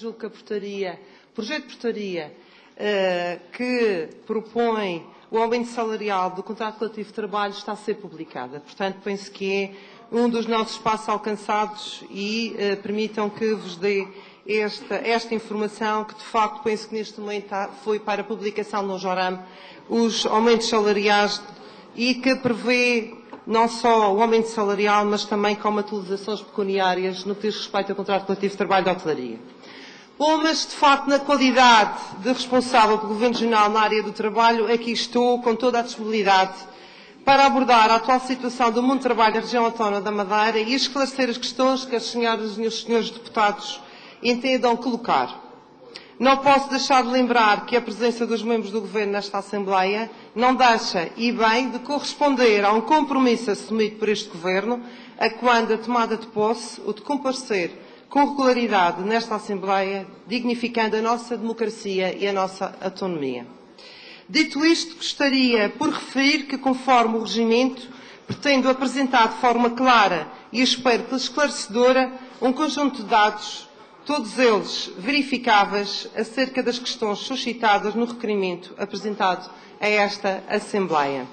julgo que a projeto de portaria que propõe o aumento salarial do contrato coletivo de trabalho está a ser publicada. Portanto, penso que é um dos nossos passos alcançados e permitam que vos dê esta informação que, de facto, penso que neste momento foi para a publicação no Joram os aumentos salariais e que prevê não só o aumento salarial, mas também com atualizações pecuniárias no que diz respeito ao contrato coletivo de trabalho da hotelaria. Bom, mas, de facto, na qualidade de responsável pelo Governo Regional na área do trabalho, aqui estou com toda a disponibilidade para abordar a atual situação do mundo do trabalho da região autónoma da Madeira e esclarecer as questões que as senhoras e os senhores deputados entendam colocar. Não posso deixar de lembrar que a presença dos membros do Governo nesta Assembleia não deixa, e bem, de corresponder a um compromisso assumido por este Governo, a quando a tomada de posse, o de comparecer com regularidade nesta Assembleia, dignificando a nossa democracia e a nossa autonomia. Dito isto, gostaria por referir que, conforme o regimento, pretendo apresentar de forma clara e espero que esclarecedora um conjunto de dados, todos eles verificáveis, acerca das questões suscitadas no requerimento apresentado a esta Assembleia.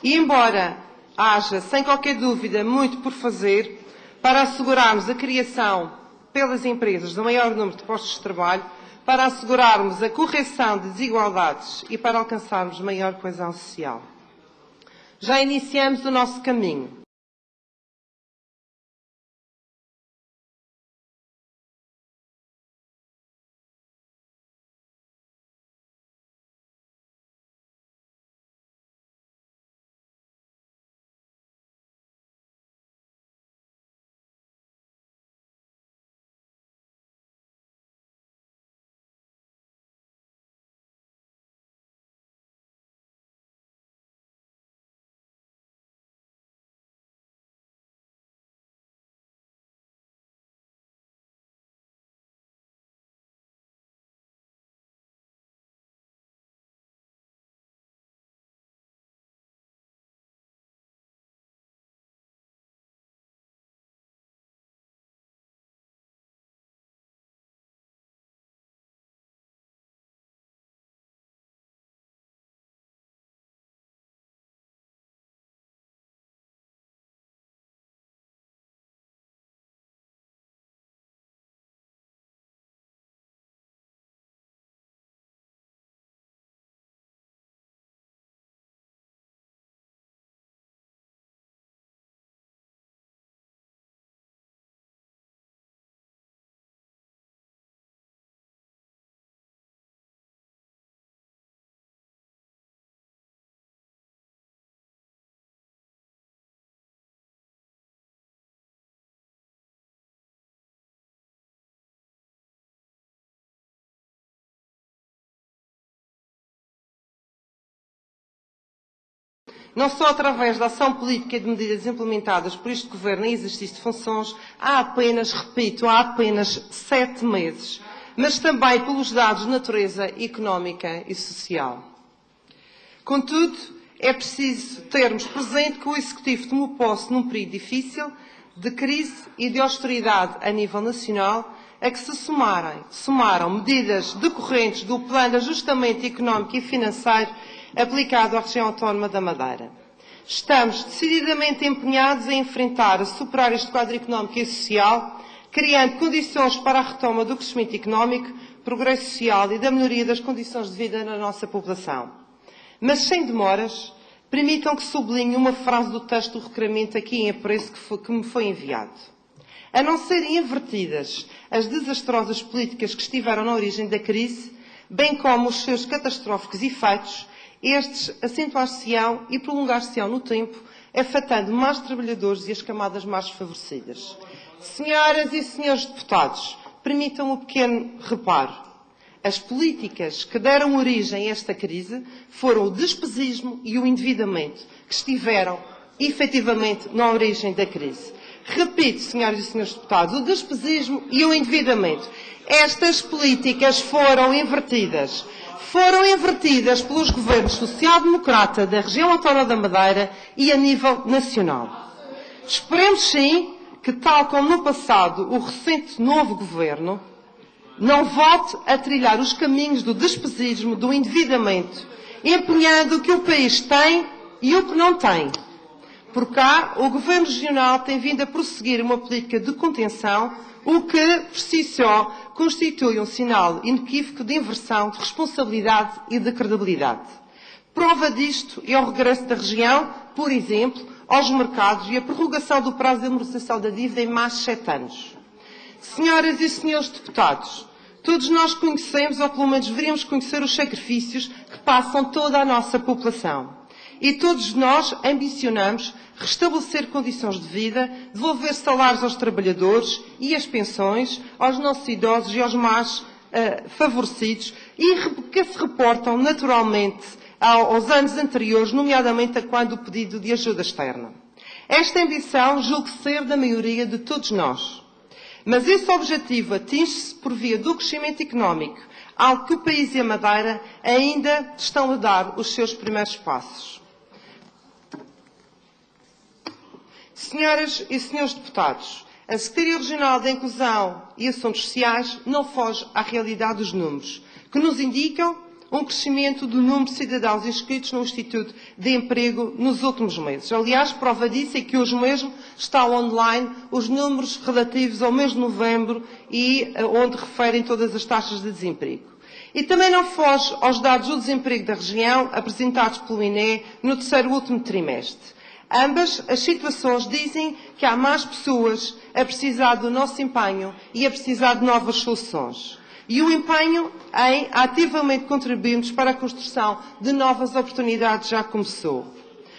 E embora haja, sem qualquer dúvida, muito por fazer para assegurarmos a criação pelas empresas do maior número de postos de trabalho, para assegurarmos a correção de desigualdades e para alcançarmos maior coesão social. Já iniciamos o nosso caminho. Não só através da ação política e de medidas implementadas por este Governo em exercício de funções, há apenas 7 meses, mas também pelos dados de natureza económica e social. Contudo, é preciso termos presente que o Executivo tomou posse num período difícil, de crise e de austeridade a nível nacional, a que se somaram medidas decorrentes do Plano de Ajustamento Económico e Financeiro aplicado à região autónoma da Madeira. Estamos decididamente empenhados em enfrentar e superar este quadro económico e social, criando condições para a retoma do crescimento económico, progresso social e da melhoria das condições de vida na nossa população. Mas, sem demoras, permitam que sublinhe uma frase do texto do requerimento aqui em apreço que me foi enviado. A não serem invertidas as desastrosas políticas que estiveram na origem da crise, bem como os seus catastróficos efeitos, estes acentuar-se-ão e prolongar-se-ão no tempo, afetando mais trabalhadores e as camadas mais desfavorecidas. Senhoras e senhores deputados, permitam um pequeno reparo. As políticas que deram origem a esta crise foram o despesismo e o endividamento, que estiveram, efetivamente, na origem da crise. Repito, senhoras e senhores deputados, o despesismo e o endividamento. Estas políticas foram invertidas pelos governos social-democrata da região autónoma da Madeira e a nível nacional. Esperemos, sim, que, tal como no passado o recente novo Governo, não volte a trilhar os caminhos do despesismo, do endividamento, empenhando o que o país tem e o que não tem. Por cá, o Governo Regional tem vindo a prosseguir uma política de contenção, o que, por si só, constitui um sinal inequívoco de inversão de responsabilidade e de credibilidade. Prova disto é o regresso da região, por exemplo, aos mercados e a prorrogação do prazo de amortização da dívida em mais 7 anos. Senhoras e senhores deputados, todos nós conhecemos, ou pelo menos deveríamos conhecer, os sacrifícios que passam toda a nossa população. E todos nós ambicionamos restabelecer condições de vida, devolver salários aos trabalhadores e as pensões aos nossos idosos e aos mais favorecidos e que se reportam naturalmente aos anos anteriores, nomeadamente a quando o pedido de ajuda externa. Esta ambição julgo ser da maioria de todos nós. Mas esse objetivo atinge-se por via do crescimento económico, algo que o país e a Madeira ainda estão a dar os seus primeiros passos. Senhoras e senhores deputados, a Secretaria Regional da Inclusão e Assuntos Sociais não foge à realidade dos números, que nos indicam um crescimento do número de cidadãos inscritos no Instituto de Emprego nos últimos meses. Aliás, prova disso é que hoje mesmo estão online os números relativos ao mês de novembro e onde referem todas as taxas de desemprego. E também não foge aos dados do desemprego da região apresentados pelo INE no terceiro último trimestre. Ambas as situações dizem que há mais pessoas a precisar do nosso empenho e a precisar de novas soluções. E o empenho em ativamente contribuirmos para a construção de novas oportunidades já começou.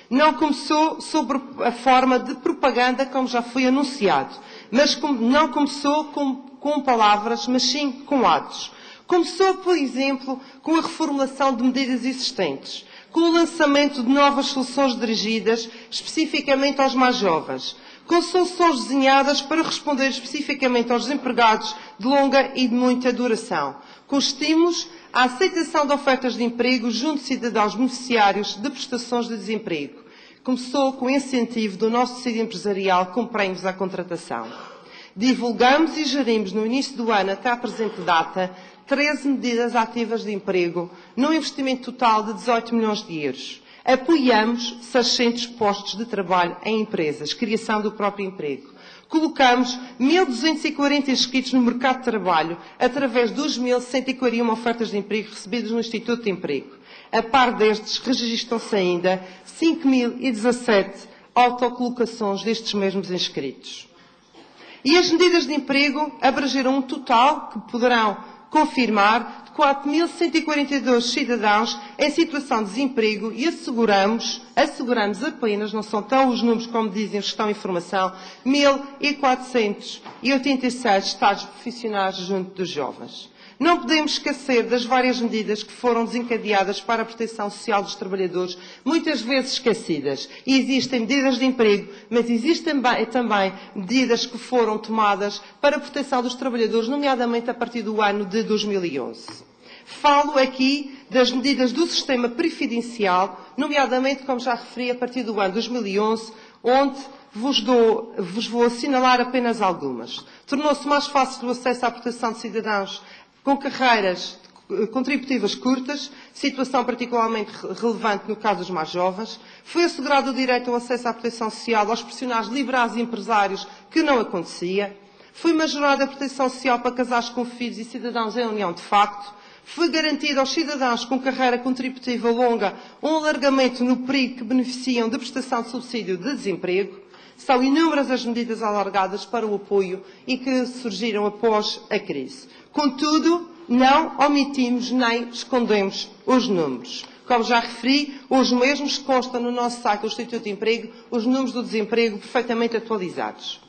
Não começou sob a forma de propaganda, como já foi anunciado, mas não começou com palavras, mas sim com atos. Começou, por exemplo, com a reformulação de medidas existentes, com o lançamento de novas soluções dirigidas especificamente aos mais jovens, com soluções desenhadas para responder especificamente aos desempregados de longa e de muita duração, com estímulos à aceitação de ofertas de emprego junto de cidadãos beneficiários de prestações de desemprego. Começou com o incentivo do nosso tecido empresarial com prémios à contratação. Divulgamos e gerimos no início do ano até à presente data 13 medidas ativas de emprego, num investimento total de 18 milhões de euros. Apoiamos 600 postos de trabalho em empresas, criação do próprio emprego. Colocamos 1.240 inscritos no mercado de trabalho através de 2.141 ofertas de emprego recebidas no Instituto de Emprego. A par destes, registram-se ainda 5.017 autocolocações destes mesmos inscritos. E as medidas de emprego abrangeram um total, que poderão confirmar, de 4.142 cidadãos em situação de desemprego e asseguramos apenas, não são tão os números como dizem os que estão em formação, 1.486 estágios profissionais junto dos jovens. Não podemos esquecer das várias medidas que foram desencadeadas para a proteção social dos trabalhadores, muitas vezes esquecidas. E existem medidas de emprego, mas existem também medidas que foram tomadas para a proteção dos trabalhadores, nomeadamente a partir do ano de 2011. Falo aqui das medidas do sistema previdencial, nomeadamente, como já referi, a partir do ano 2011, onde vos vou assinalar apenas algumas. Tornou-se mais fácil o acesso à proteção de cidadãos com carreiras contributivas curtas, situação particularmente relevante no caso dos mais jovens. Foi assegurado o direito ao acesso à proteção social aos profissionais liberais e empresários, que não acontecia. Foi majorada a proteção social para casais com filhos e cidadãos em união de facto. Foi garantido aos cidadãos com carreira contributiva longa um alargamento no período que beneficiam de prestação de subsídio de desemprego. São inúmeras as medidas alargadas para o apoio e que surgiram após a crise. Contudo, não omitimos nem escondemos os números. Como já referi, os mesmos constam no nosso site do Instituto de Emprego, os números do desemprego perfeitamente atualizados.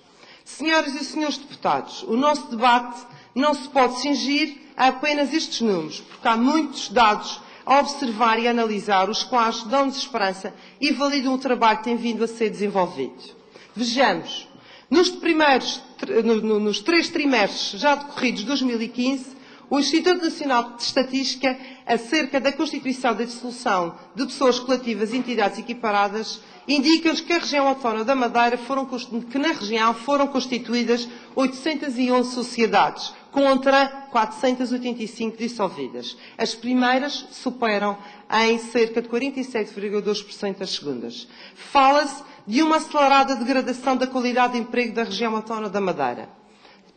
Senhoras e senhores deputados, o nosso debate não se pode cingir a apenas estes números, porque há muitos dados a observar e a analisar, os quais dão-nos esperança e validam o trabalho que tem vindo a ser desenvolvido. Vejamos, nos 3 trimestres já decorridos de 2015, o Instituto Nacional de Estatística, acerca da constituição da dissolução de pessoas coletivas e entidades equiparadas, indica-nos que a região autónoma da Madeira que na região foram constituídas 811 sociedades, contra 485 dissolvidas. As primeiras superam em cerca de 47,2% as segundas. Fala-se de uma acelerada degradação da qualidade de emprego da região autónoma da Madeira.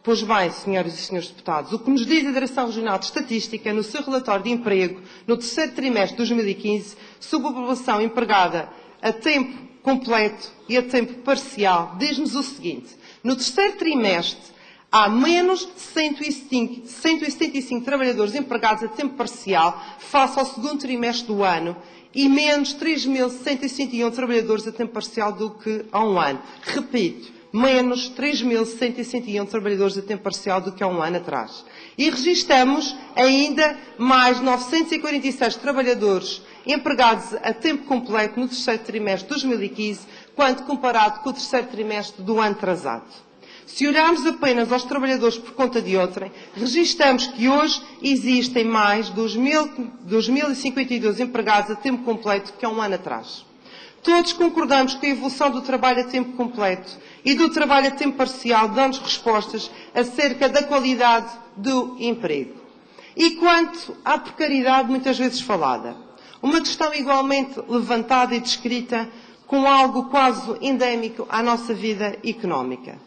Pois bem, senhoras e senhores deputados, o que nos diz a Direção Regional de Estatística no seu relatório de emprego no terceiro trimestre de 2015, sobre a população empregada a tempo completo e a tempo parcial, diz-nos o seguinte: no terceiro trimestre há menos 175 trabalhadores empregados a tempo parcial face ao segundo trimestre do ano e menos 3.161 trabalhadores a tempo parcial do que há um ano. Repito, menos 3.161 trabalhadores a tempo parcial do que há um ano atrás. E registramos ainda mais 946 trabalhadores empregados a tempo completo no terceiro trimestre de 2015, quando comparado com o terceiro trimestre do ano atrasado. Se olharmos apenas aos trabalhadores por conta de outrem, registramos que hoje existem mais 2.052 empregados a tempo completo que há um ano atrás. Todos concordamos que a evolução do trabalho a tempo completo e do trabalho a tempo parcial dão-nos respostas acerca da qualidade do emprego. E quanto à precariedade muitas vezes falada, uma questão igualmente levantada e descrita com algo quase endémico à nossa vida económica.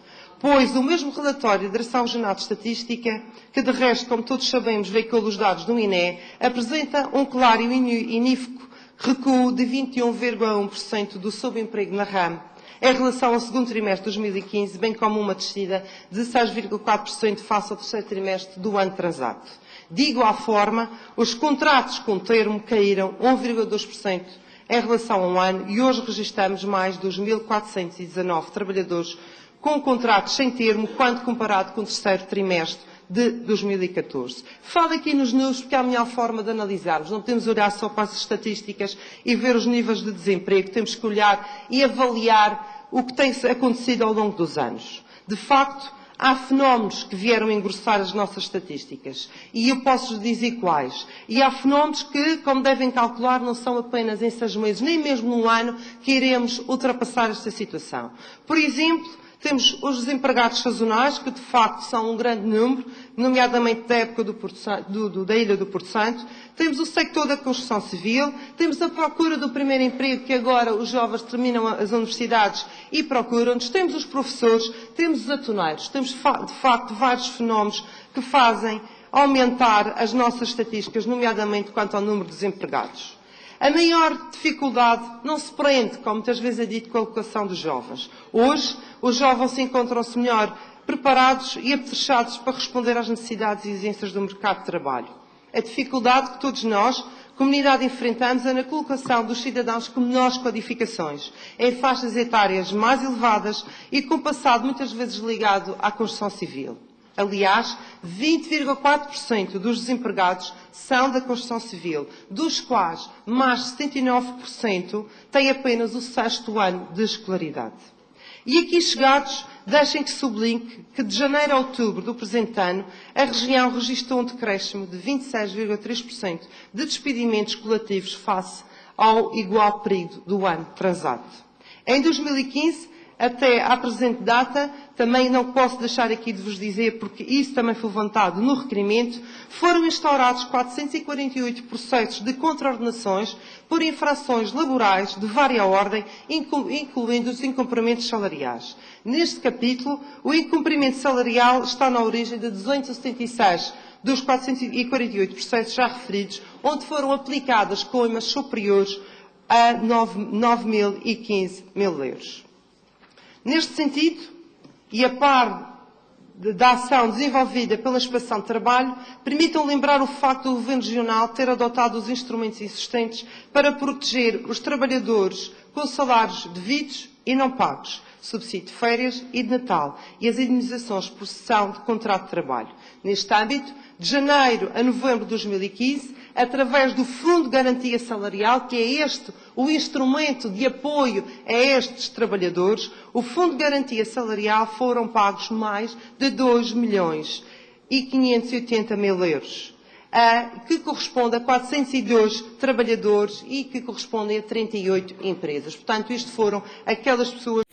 Pois o mesmo relatório da Direção Regional de Estatística, que de resto, como todos sabemos, veicula os dados do INE, apresenta um claro e inequívoco recuo de 21,1% do subemprego na RAM em relação ao segundo trimestre de 2015, bem como uma descida de 6,4% face ao terceiro trimestre do ano atrasado. De igual forma, os contratos com termo caíram 1,2% em relação a um ano e hoje registramos mais de 2.419 trabalhadores com contratos sem termo, quando comparado com o terceiro trimestre de 2014. Falo aqui nos números porque é a melhor forma de analisarmos. Não podemos olhar só para as estatísticas e ver os níveis de desemprego. Temos que olhar e avaliar o que tem acontecido ao longo dos anos. De facto, há fenómenos que vieram engrossar as nossas estatísticas. E eu posso dizer quais. E há fenómenos que, como devem calcular, não são apenas em 6 meses, nem mesmo num ano, que iremos ultrapassar esta situação. Por exemplo, temos os desempregados sazonais, que de facto são um grande número, nomeadamente da época da Ilha do Porto Santo. Temos o sector da construção civil, temos a procura do primeiro emprego, que agora os jovens terminam as universidades e procuram-nos. Temos os professores, temos os atoneiros. Temos de facto vários fenómenos que fazem aumentar as nossas estatísticas, nomeadamente quanto ao número de desempregados. A maior dificuldade não se prende, como muitas vezes é dito, com a educação dos jovens. Hoje, os jovens encontram-se melhor preparados e apetrechados para responder às necessidades e exigências do mercado de trabalho. A dificuldade que todos nós, comunidade, enfrentamos é na colocação dos cidadãos com menores qualificações, em faixas etárias mais elevadas e com passado muitas vezes ligado à construção civil. Aliás, 20,4% dos desempregados são da construção civil, dos quais mais de 79% têm apenas o 6º ano de escolaridade. E aqui chegados, deixem que sublinque que de janeiro a outubro do presente ano, a região registrou um decréscimo de 26,3% de despedimentos coletivos face ao igual período do ano atrasado. Em 2015, até à presente data, também não posso deixar aqui de vos dizer, porque isso também foi levantado no requerimento, foram instaurados 448 processos de contraordenações por infrações laborais de vária ordem, incluindo os incumprimentos salariais. Neste capítulo, o incumprimento salarial está na origem de 276 dos 448 processos já referidos, onde foram aplicadas coimas superiores a 9.015 mil euros. Neste sentido, e a par da ação desenvolvida pela Inspeção de Trabalho, permitam lembrar o facto do Governo Regional ter adotado os instrumentos existentes para proteger os trabalhadores com salários devidos e não pagos, subsídio de férias e de Natal, e as indemnizações por cessão de contrato de trabalho. Neste âmbito, de janeiro a novembro de 2015, através do Fundo de Garantia Salarial, que é este o instrumento de apoio a estes trabalhadores, o Fundo de Garantia Salarial foram pagos mais de 2.580.000 euros. que corresponde a 402 trabalhadores e que correspondem a 38 empresas. Portanto, isto foram aquelas pessoas...